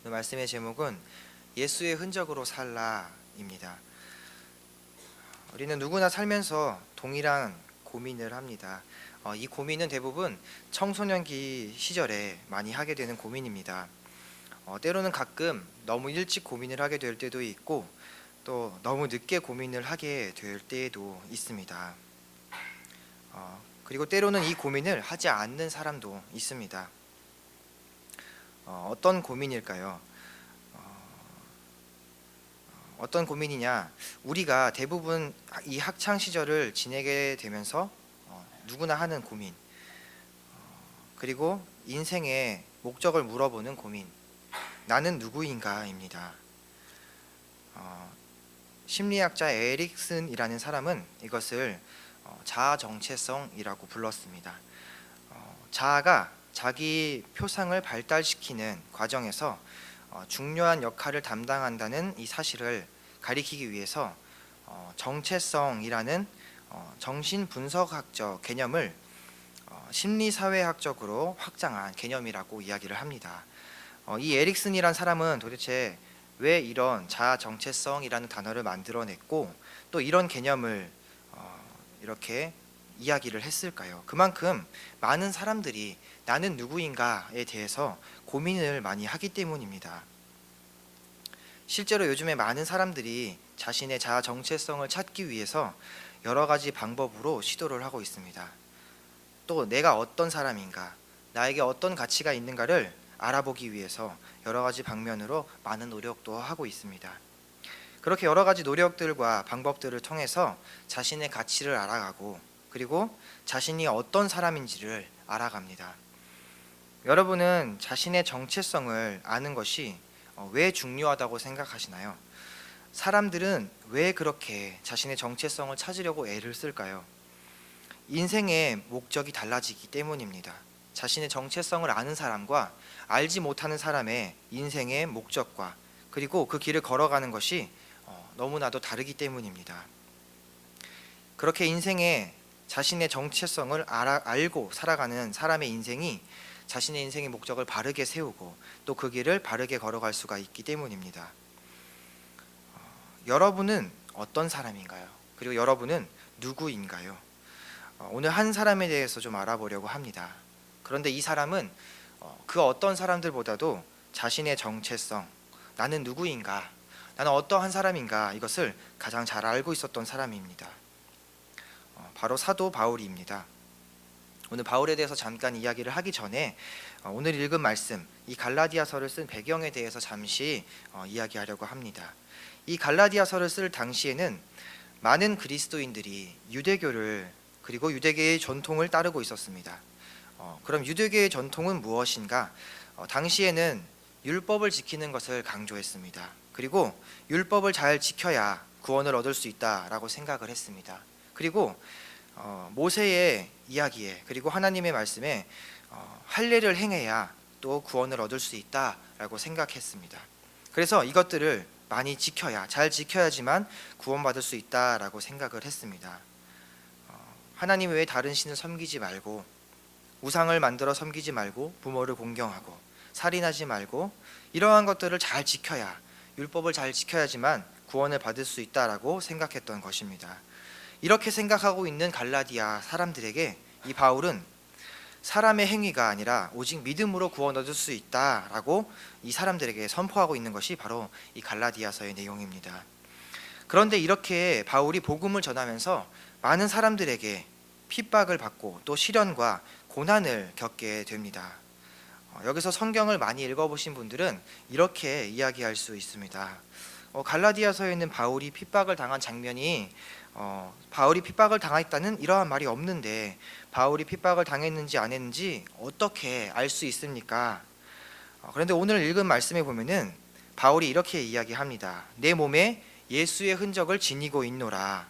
오늘 말씀의 제목은 예수의 흔적으로 살라입니다. 우리는 누구나 살면서 동일한 고민을 합니다. 이 고민은 대부분 청소년기 시절에 많이 하게 되는 고민입니다. 때로는 가끔 너무 일찍 고민을 하게 될 때도 있고 또 너무 늦게 고민을 하게 될 때도 있습니다. 그리고 때로는 이 고민을 하지 않는 사람도 있습니다. 어떤 고민일까요? 어떤 고민이냐? 우리가 대부분 이 학창 시절을 지내게 되면서 누구나 하는 고민, 그리고 인생의 목적을 물어보는 고민, 나는 누구인가입니다. 심리학자 에릭슨이라는 사람은 이것을 자아 정체성이라고 불렀습니다. 자아가 자기 표상을 발달시키는 과정에서 중요한 역할을 담당한다는 이 사실을 가리키기 위해서 정체성이라는 정신분석학적 개념을 심리사회학적으로 확장한 개념이라고 이야기를 합니다. 이 에릭슨이란 사람은 도대체 왜 이런 자아 정체성이라는 단어를 만들어냈고 또 이런 개념을 이렇게 이야기를 했을까요? 그만큼 많은 사람들이 나는 누구인가에 대해서 고민을 많이 하기 때문입니다. 실제로 요즘에 많은 사람들이 자신의 자아 정체성을 찾기 위해서 여러 가지 방법으로 시도를 하고 있습니다. 또 내가 어떤 사람인가, 나에게 어떤 가치가 있는가를 알아보기 위해서 여러 가지 방면으로 많은 노력도 하고 있습니다. 그렇게 여러 가지 노력들과 방법들을 통해서 자신의 가치를 알아가고 그리고 자신이 어떤 사람인지를 알아갑니다. 여러분은 자신의 정체성을 아는 것이 왜 중요하다고 생각하시나요? 사람들은 왜 그렇게 자신의 정체성을 찾으려고 애를 쓸까요? 인생의 목적이 달라지기 때문입니다. 자신의 정체성을 아는 사람과 알지 못하는 사람의 인생의 목적과 그리고 그 길을 걸어가는 것이 너무나도 다르기 때문입니다. 그렇게 인생의 자신의 정체성을 알고 살아가는 사람의 인생이 자신의 인생의 목적을 바르게 세우고 또 그 길을 바르게 걸어갈 수가 있기 때문입니다. 여러분은 어떤 사람인가요? 그리고 여러분은 누구인가요? 오늘 한 사람에 대해서 좀 알아보려고 합니다. 그런데 이 사람은 그 어떤 사람들보다도 자신의 정체성, 나는 누구인가, 나는 어떠한 사람인가 이것을 가장 잘 알고 있었던 사람입니다. 바로 사도 바울입니다. 오늘 바울에 대해서 잠깐 이야기를 하기 전에 오늘 읽은 말씀, 이 갈라디아서를 쓴 배경에 대해서 잠시 이야기하려고 합니다. 이 갈라디아서를 쓸 당시에는 많은 그리스도인들이 유대교를 그리고 유대계의 전통을 따르고 있었습니다. 그럼 유대계의 전통은 무엇인가? 당시에는 율법을 지키는 것을 강조했습니다. 그리고 율법을 잘 지켜야 구원을 얻을 수 있다라고 생각을 했습니다. 그리고 모세의 이야기에 그리고 하나님의 말씀에 할례를 행해야 또 구원을 얻을 수 있다라고 생각했습니다. 그래서 이것들을 많이 지켜야, 잘 지켜야지만 구원받을 수 있다라고 생각을 했습니다. 하나님 외에 다른 신을 섬기지 말고 우상을 만들어 섬기지 말고 부모를 공경하고 살인하지 말고 이러한 것들을 잘 지켜야, 율법을 잘 지켜야지만 구원을 받을 수 있다라고 생각했던 것입니다. 이렇게 생각하고 있는 갈라디아 사람들에게 이 바울은 사람의 행위가 아니라 오직 믿음으로 구원 얻을 수 있다라고 이 사람들에게 선포하고 있는 것이 바로 이 갈라디아서의 내용입니다. 그런데 이렇게 바울이 복음을 전하면서 많은 사람들에게 핍박을 받고 또 시련과 고난을 겪게 됩니다. 여기서 성경을 많이 읽어보신 분들은 이렇게 이야기할 수 있습니다. 갈라디아서에 있는 바울이 핍박을 당한 장면이 바울이 핍박을 당했다는 이러한 말이 없는데 바울이 핍박을 당했는지 안 했는지 어떻게 알 수 있습니까? 그런데 오늘 읽은 말씀에 보면은 바울이 이렇게 이야기합니다. 내 몸에 예수의 흔적을 지니고 있노라.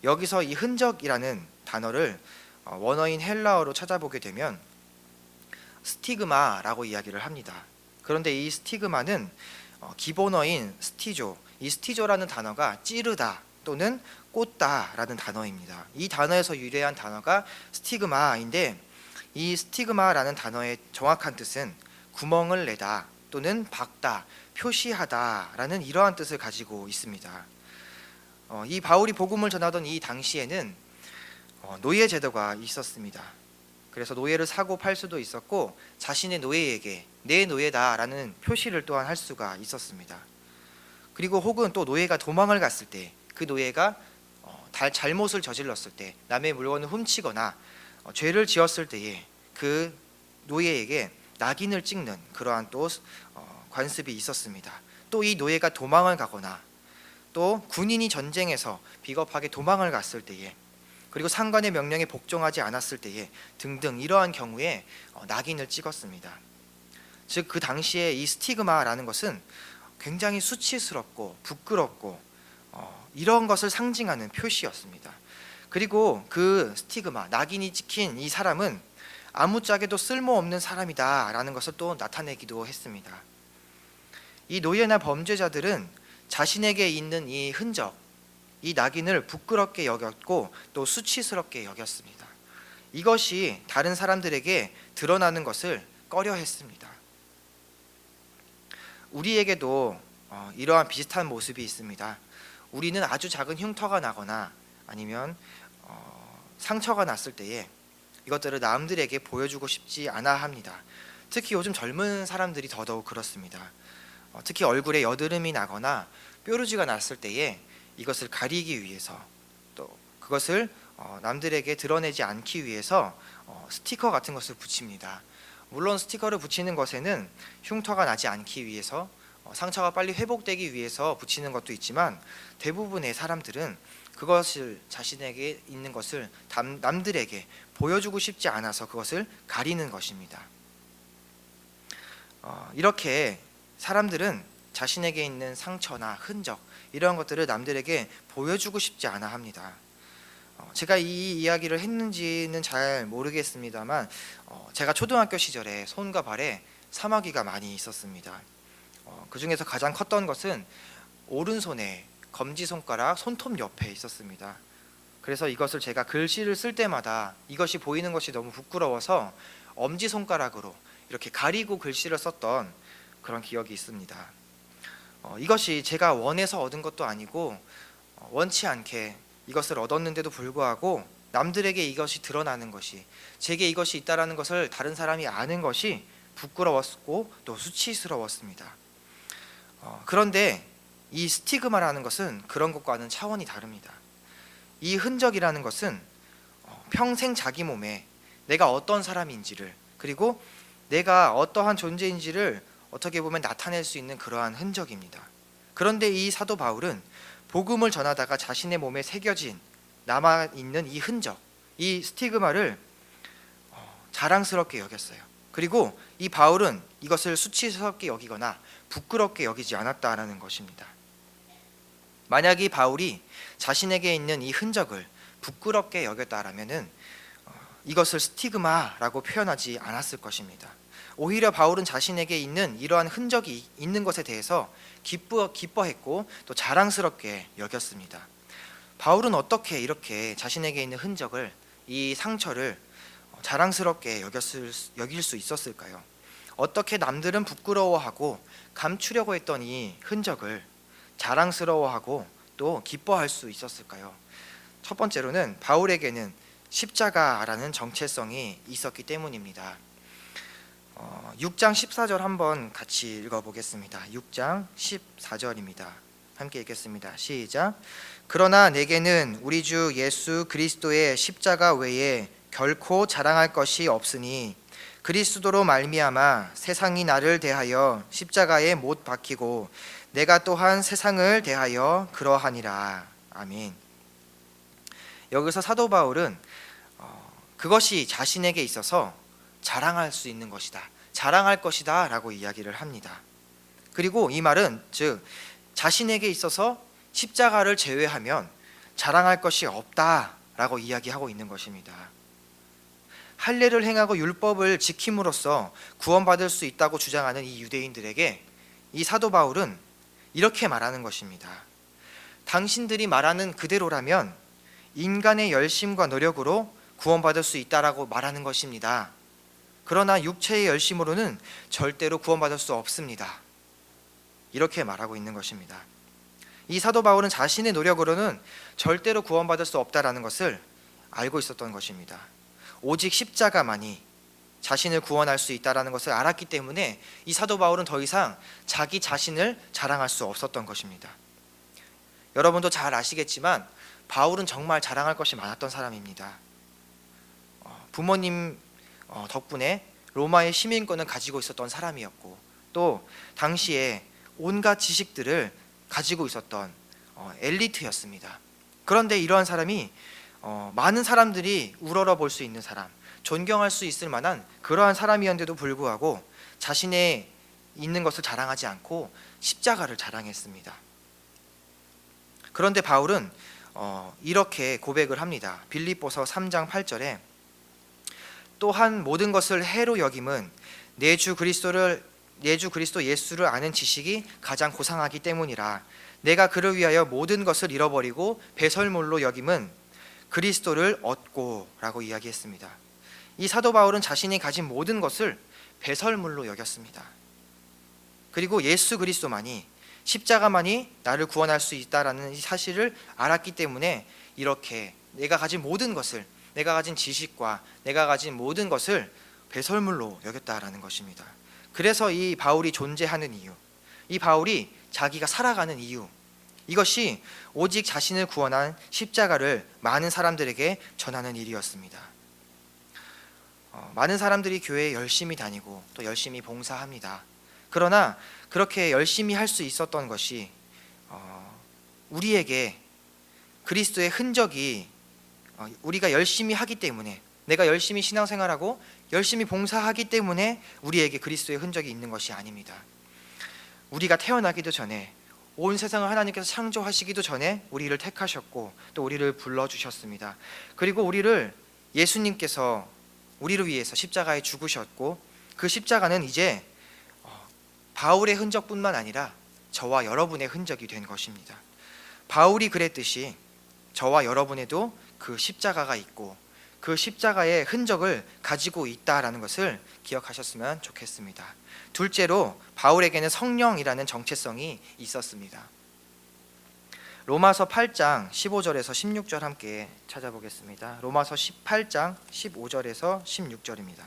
여기서 이 흔적이라는 단어를 원어인 헬라어로 찾아보게 되면 스티그마라고 이야기를 합니다. 그런데 이 스티그마는 기본어인 스티조, 이 스티조라는 단어가 찌르다 또는 꽂다라는 단어입니다. 이 단어에서 유래한 단어가 스티그마인데 이 스티그마라는 단어의 정확한 뜻은 구멍을 내다 또는 박다, 표시하다라는 이러한 뜻을 가지고 있습니다. 이 바울이 복음을 전하던 이 당시에는 노예 제도가 있었습니다. 그래서 노예를 사고 팔 수도 있었고 자신의 노예에게 내 노예다라는 표시를 또한 할 수가 있었습니다. 그리고 혹은 또 노예가 도망을 갔을 때 그 노예가 잘못을 저질렀을 때 남의 물건을 훔치거나 죄를 지었을 때에 그 노예에게 낙인을 찍는 그러한 또 관습이 있었습니다. 또 이 노예가 도망을 가거나 또 군인이 전쟁에서 비겁하게 도망을 갔을 때에 그리고 상관의 명령에 복종하지 않았을 때에 등등 이러한 경우에 낙인을 찍었습니다. 즉 그 당시에 이 스티그마라는 것은 굉장히 수치스럽고 부끄럽고 이런 것을 상징하는 표시였습니다. 그리고 그 스티그마, 낙인이 찍힌 이 사람은 아무짝에도 쓸모없는 사람이다라는 것을 또 나타내기도 했습니다. 이 노예나 범죄자들은 자신에게 있는 이 흔적, 이 낙인을 부끄럽게 여겼고 또 수치스럽게 여겼습니다. 이것이 다른 사람들에게 드러나는 것을 꺼려했습니다. 우리에게도 이러한 비슷한 모습이 있습니다. 우리는 아주 작은 흉터가 나거나 아니면 상처가 났을 때에 이것들을 남들에게 보여주고 싶지 않아 합니다. 특히 요즘 젊은 사람들이 더더욱 그렇습니다. 특히 얼굴에 여드름이 나거나 뾰루지가 났을 때에 이것을 가리기 위해서 또 그것을 남들에게 드러내지 않기 위해서 스티커 같은 것을 붙입니다. 물론 스티커를 붙이는 것에는 흉터가 나지 않기 위해서 상처가 빨리 회복되기 위해서 붙이는 것도 있지만 대부분의 사람들은 그것을 자신에게 있는 것을 남들에게 보여주고 싶지 않아서 그것을 가리는 것입니다. 이렇게 사람들은 자신에게 있는 상처나 흔적 이런 것들을 남들에게 보여주고 싶지 않아 합니다. 제가 이 이야기를 했는지는 잘 모르겠습니다만 제가 초등학교 시절에 손과 발에 사마귀가 많이 있었습니다. 그 중에서 가장 컸던 것은 오른손에 검지손가락 손톱 옆에 있었습니다. 그래서 이것을 제가 글씨를 쓸 때마다 이것이 보이는 것이 너무 부끄러워서 엄지손가락으로 이렇게 가리고 글씨를 썼던 그런 기억이 있습니다. 이것이 제가 원해서 얻은 것도 아니고 원치 않게 이것을 얻었는데도 불구하고 남들에게 이것이 드러나는 것이 제게 이것이 있다라는 것을 다른 사람이 아는 것이 부끄러웠고 또 수치스러웠습니다. 그런데 이 스티그마라는 것은 그런 것과는 차원이 다릅니다. 이 흔적이라는 것은 평생 자기 몸에 내가 어떤 사람인지를 그리고 내가 어떠한 존재인지를 어떻게 보면 나타낼 수 있는 그러한 흔적입니다. 그런데 이 사도 바울은 복음을 전하다가 자신의 몸에 새겨진 남아있는 이 흔적, 이 스티그마를 자랑스럽게 여겼어요. 그리고 이 바울은 이것을 수치스럽게 여기거나 부끄럽게 여기지 않았다라는 것입니다. 만약 이 바울이 자신에게 있는 이 흔적을 부끄럽게 여겼다라면은 이것을 스티그마라고 표현하지 않았을 것입니다. 오히려 바울은 자신에게 있는 이러한 흔적이 있는 것에 대해서 기뻐했고 또 자랑스럽게 여겼습니다. 바울은 어떻게 이렇게 자신에게 있는 흔적을 이 상처를 자랑스럽게 여길 수 있었을까요? 어떻게 남들은 부끄러워하고 감추려고 했던 이 흔적을 자랑스러워하고 또 기뻐할 수 있었을까요? 첫 번째로는 바울에게는 십자가라는 정체성이 있었기 때문입니다. 6장 14절 한번 같이 읽어보겠습니다. 6장 14절입니다. 함께 읽겠습니다. 시작. 그러나 내게는 우리 주 예수 그리스도의 십자가 외에 결코 자랑할 것이 없으니 그리스도로 말미암아 세상이 나를 대하여 십자가에 못 박히고 내가 또한 세상을 대하여 그러하니라. 아멘. 여기서 사도 바울은 그것이 자신에게 있어서 자랑할 수 있는 것이다, 자랑할 것이다 라고 이야기를 합니다. 그리고 이 말은 즉 자신에게 있어서 십자가를 제외하면 자랑할 것이 없다 라고 이야기하고 있는 것입니다. 할례를 행하고 율법을 지킴으로써 구원받을 수 있다고 주장하는 이 유대인들에게 이 사도 바울은 이렇게 말하는 것입니다. 당신들이 말하는 그대로라면 인간의 열심과 노력으로 구원받을 수 있다라고 말하는 것입니다. 그러나 육체의 열심으로는 절대로 구원받을 수 없습니다. 이렇게 말하고 있는 것입니다. 이 사도 바울은 자신의 노력으로는 절대로 구원받을 수 없다라는 것을 알고 있었던 것입니다. 오직 십자가만이 자신을 구원할 수 있다라는 것을 알았기 때문에 이 사도 바울은 더 이상 자기 자신을 자랑할 수 없었던 것입니다. 여러분도 잘 아시겠지만 바울은 정말 자랑할 것이 많았던 사람입니다. 부모님 덕분에 로마의 시민권을 가지고 있었던 사람이었고, 또 당시에 온갖 지식들을 가지고 있었던 엘리트였습니다. 그런데 이러한 사람이 많은 사람들이 우러러 볼 수 있는 사람, 존경할 수 있을 만한 그러한 사람이었는데도 불구하고 자신의 있는 것을 자랑하지 않고 십자가를 자랑했습니다. 그런데 바울은 이렇게 고백을 합니다. 빌립보서 3장 8절에 또한 모든 것을 해로 여김은 내 주 그리스도 예수를 아는 지식이 가장 고상하기 때문이라. 내가 그를 위하여 모든 것을 잃어버리고 배설물로 여김은 그리스도를 얻고 라고 이야기했습니다. 이 사도 바울은 자신이 가진 모든 것을 배설물로 여겼습니다. 그리고 예수 그리스도만이, 십자가만이 나를 구원할 수 있다라는 사실을 알았기 때문에 이렇게 내가 가진 모든 것을, 내가 가진 지식과 내가 가진 모든 것을 배설물로 여겼다라는 것입니다. 그래서 이 바울이 존재하는 이유, 이 바울이 자기가 살아가는 이유, 이것이 오직 자신을 구원한 십자가를 많은 사람들에게 전하는 일이었습니다. 많은 사람들이 교회에 열심히 다니고 또 열심히 봉사합니다. 그러나 그렇게 열심히 할 수 있었던 것이 우리에게 그리스도의 흔적이, 우리가 열심히 하기 때문에, 내가 열심히 신앙생활하고 열심히 봉사하기 때문에 우리에게 그리스도의 흔적이 있는 것이 아닙니다. 우리가 태어나기도 전에, 온 세상을 하나님께서 창조하시기도 전에 우리를 택하셨고 또 우리를 불러주셨습니다. 그리고 우리를 예수님께서 우리를 위해서 십자가에 죽으셨고, 그 십자가는 이제 바울의 흔적뿐만 아니라 저와 여러분의 흔적이 된 것입니다. 바울이 그랬듯이 저와 여러분에도 그 십자가가 있고 그 십자가의 흔적을 가지고 있다라는 것을 기억하셨으면 좋겠습니다. 둘째로 바울에게는 성령이라는 정체성이 있었습니다. 로마서 8장 15절에서 16절 함께 찾아보겠습니다. 로마서 18장 15절에서 16절입니다.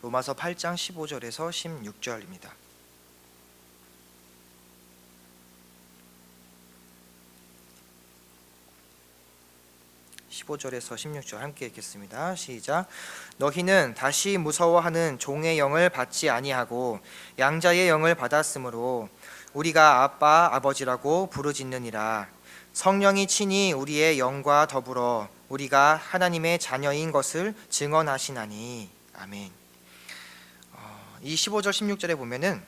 로마서 8장 15절에서 16절입니다. (15절에서 16절) 함께 읽겠습니다. 시작. 너희는 다시 무서워하는 종의 영을 받지 아니하고 양자의 영을 받았으므로 우리가 아빠 아버지라고 부르짖느니라. 성령이 친히 우리의 영과 더불어 우리가 하나님의 자녀인 것을 증언하시나니. 아멘. 이 15절 16절에 보면은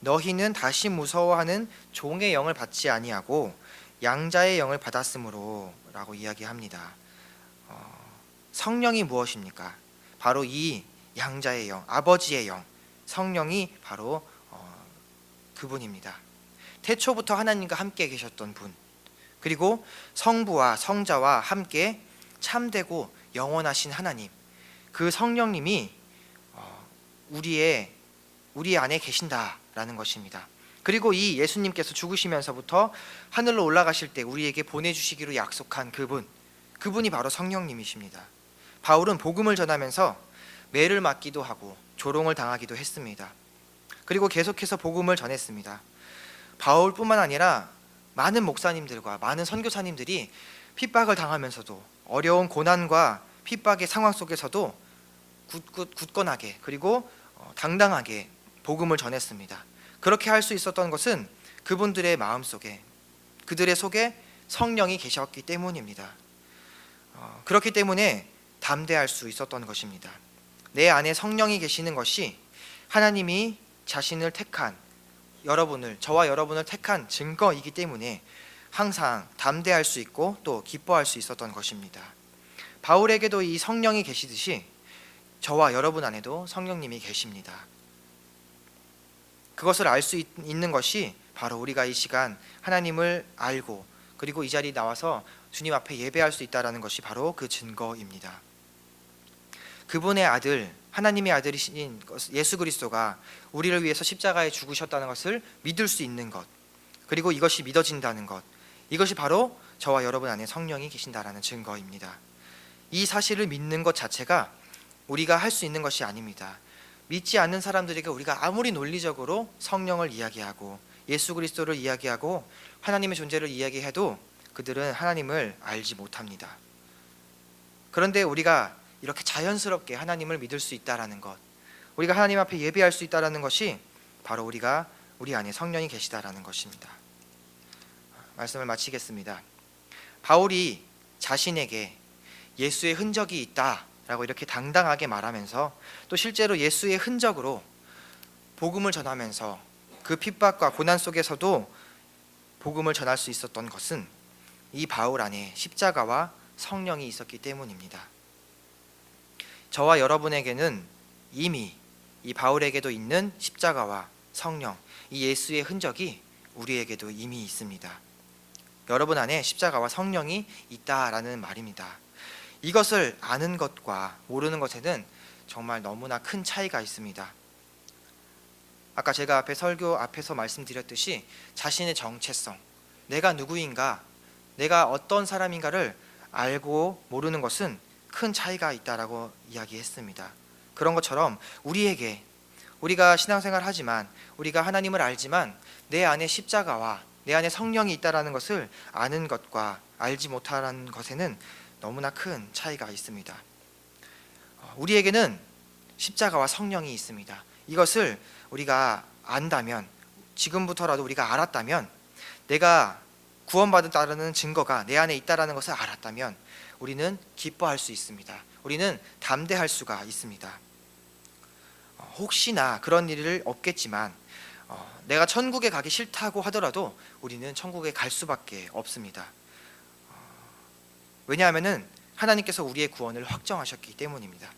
너희는 다시 무서워하는 종의 영을 받지 아니하고 양자의 영을 받았으므로 라고 이야기합니다. 성령이 무엇입니까? 바로 이 양자의 영, 아버지의 영, 성령이 바로 그분입니다. 태초부터 하나님과 함께 계셨던 분, 그리고 성부와 성자와 함께 참되고 영원하신 하나님, 그 성령님이 우리 안에 계신다라는 것입니다. 그리고 이 예수님께서 죽으시면서부터 하늘로 올라가실 때 우리에게 보내주시기로 약속한 그분이 바로 성령님이십니다. 바울은 복음을 전하면서 매를 맞기도 하고 조롱을 당하기도 했습니다. 그리고 계속해서 복음을 전했습니다. 바울뿐만 아니라 많은 목사님들과 많은 선교사님들이 핍박을 당하면서도, 어려운 고난과 핍박의 상황 속에서도 굳건하게 그리고 당당하게 복음을 전했습니다. 그렇게 할 수 있었던 것은 그분들의 마음속에, 그들의 속에 성령이 계셨기 때문입니다. 그렇기 때문에 담대할 수 있었던 것입니다. 내 안에 성령이 계시는 것이 하나님이 자신을 택한 저와 여러분을 택한 증거이기 때문에 항상 담대할 수 있고 또 기뻐할 수 있었던 것입니다. 바울에게도 이 성령이 계시듯이 저와 여러분 안에도 성령님이 계십니다. 그것을 알 수 있는 것이 바로 우리가 이 시간 하나님을 알고 그리고 이 자리에 나와서 주님 앞에 예배할 수 있다는 것이 바로 그 증거입니다. 그분의 아들, 하나님의 아들이신 예수 그리스도가 우리를 위해서 십자가에 죽으셨다는 것을 믿을 수 있는 것, 그리고 이것이 믿어진다는 것, 이것이 바로 저와 여러분 안에 성령이 계신다라는 증거입니다. 이 사실을 믿는 것 자체가 우리가 할 수 있는 것이 아닙니다. 믿지 않는 사람들에게 우리가 아무리 논리적으로 성령을 이야기하고 예수 그리스도를 이야기하고 하나님의 존재를 이야기해도 그들은 하나님을 알지 못합니다. 그런데 우리가 이렇게 자연스럽게 하나님을 믿을 수 있다라는 것, 우리가 하나님 앞에 예배할 수 있다라는 것이 바로 우리가 우리 안에 성령이 계시다라는 것입니다. 말씀을 마치겠습니다. 바울이 자신에게 예수의 흔적이 있다라고 이렇게 당당하게 말하면서 또 실제로 예수의 흔적으로 복음을 전하면서 그 핍박과 고난 속에서도 복음을 전할 수 있었던 것은 이 바울 안에 십자가와 성령이 있었기 때문입니다. 저와 여러분에게는 이미 이 바울에게도 있는 십자가와 성령, 이 예수의 흔적이 우리에게도 이미 있습니다. 여러분 안에 십자가와 성령이 있다라는 말입니다. 이것을 아는 것과 모르는 것에는 정말 너무나 큰 차이가 있습니다. 아까 제가 앞에 설교 앞에서 말씀드렸듯이 자신의 정체성, 내가 누구인가, 내가 어떤 사람인가를 알고 모르는 것은 큰 차이가 있다라고 이야기했습니다. 그런 것처럼 우리가 신앙생활을 하지만 우리가 하나님을 알지만 내 안에 십자가와 내 안에 성령이 있다라는 것을 아는 것과 알지 못하는 것에는 너무나 큰 차이가 있습니다. 우리에게는 십자가와 성령이 있습니다. 이것을 우리가 안다면, 지금부터라도 우리가 알았다면, 내가 구원받았다는 증거가 내 안에 있다라는 것을 알았다면 우리는 기뻐할 수 있습니다. 우리는 담대할 수가 있습니다. 혹시나 그런 일이 없겠지만 내가 천국에 가기 싫다고 하더라도 우리는 천국에 갈 수밖에 없습니다. 왜냐하면 하나님께서 우리의 구원을 확정하셨기 때문입니다.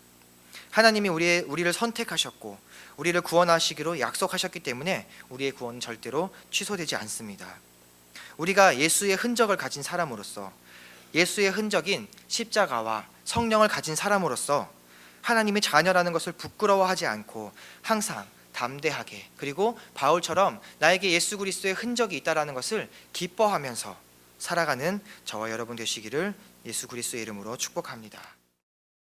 하나님이 우리를 선택하셨고 우리를 구원하시기로 약속하셨기 때문에 우리의 구원은 절대로 취소되지 않습니다. 우리가 예수의 흔적을 가진 사람으로서, 예수의 흔적인 십자가와 성령을 가진 사람으로서 하나님의 자녀라는 것을 부끄러워하지 않고 항상 담대하게, 그리고 바울처럼 나에게 예수 그리스도의 흔적이 있다라는 것을 기뻐하면서 살아가는 저와 여러분 되시기를 예수 그리스도의 이름으로 축복합니다.